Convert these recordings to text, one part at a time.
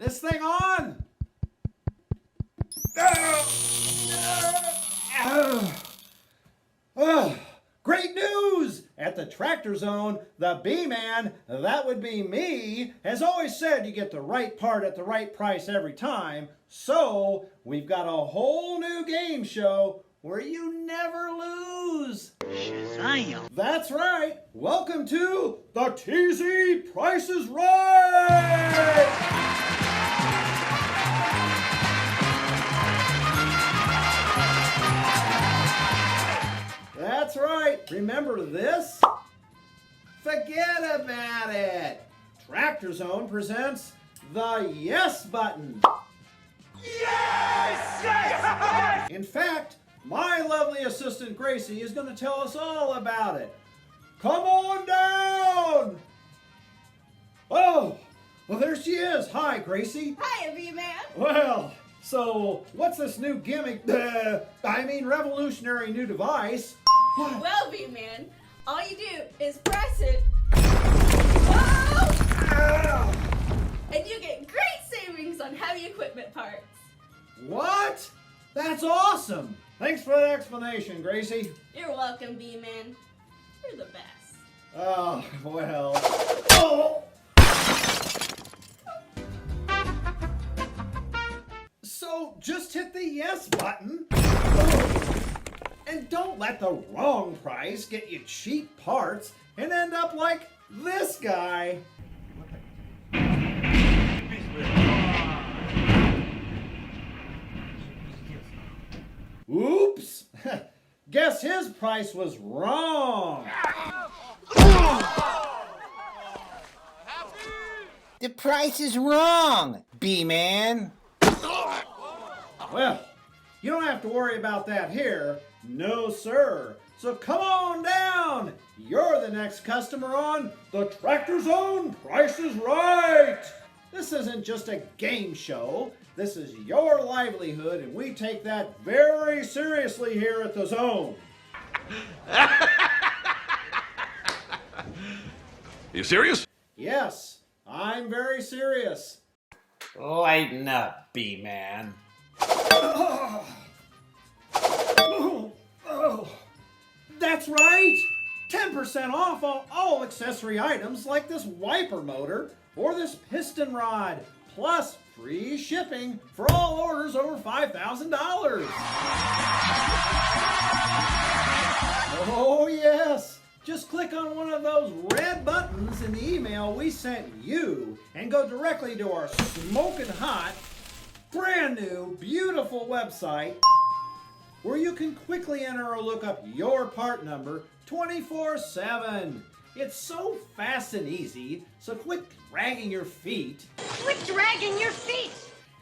this thing on? Great news! At the Tractor Zone, the B-Man, that would be me, has always said you get the right part at the right price every time. So, we've got a whole new game show where you never lose. Shazam! That's right. Welcome to the TZ Price is Right! That's right. Remember this? Forget about it. Tractor Zone presents the Yes button. Yes! Yes! In fact, my lovely assistant Gracie is going to tell us all about it. Come on down! Oh, well, there she is. Hi, Gracie. Hi, B-Man. Well, so what's this new gimmick? Revolutionary new device? Well, B-Man, all you do is press it. Whoa! And you get great savings on heavy equipment parts. What? That's awesome. Thanks for the explanation, Gracie. You're welcome, B-Man. You're the best. Oh, well. Oh! So just hit the yes button. And don't let the wrong price get you cheap parts and end up like this guy. Oops! Guess his price was wrong. The price is wrong, B-Man. Well, you don't have to worry about that here. No, sir. So come on down. You're the next customer on the Tractor Zone Price is Right. This isn't just a game show. This is your livelihood, and we take that very seriously here at the Zone. You serious? Yes, I'm very serious. Lighten up, B-Man. That's right! 10% off on all accessory items like this wiper motor or this piston rod, plus free shipping for all orders over $5,000. Oh yes! Just click on one of those red buttons in the email we sent you and go directly to our smoking hot, brand new, beautiful website where you can quickly enter or look up your part number 24/7. It's so fast and easy, so quit dragging your feet. Quit dragging your feet!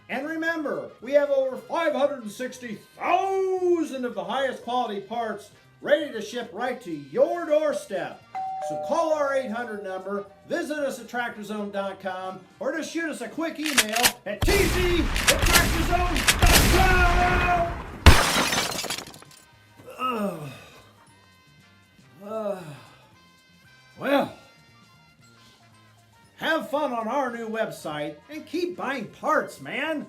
And remember, we have over 560,000 of the highest quality parts ready to ship right to your doorstep. So call our 800 number, visit us at tractorzone.com, or just shoot us a quick email at tz@tractorzone.com. Well, have fun on our new website and keep buying parts, man.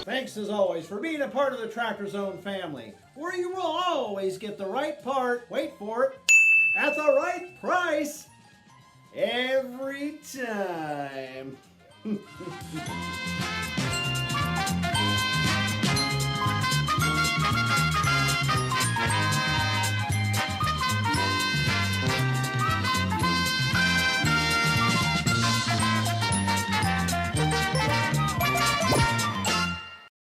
Thanks as always for being a part of the Tractor Zone family, where you will always get the right part, wait for it, at the right price every time.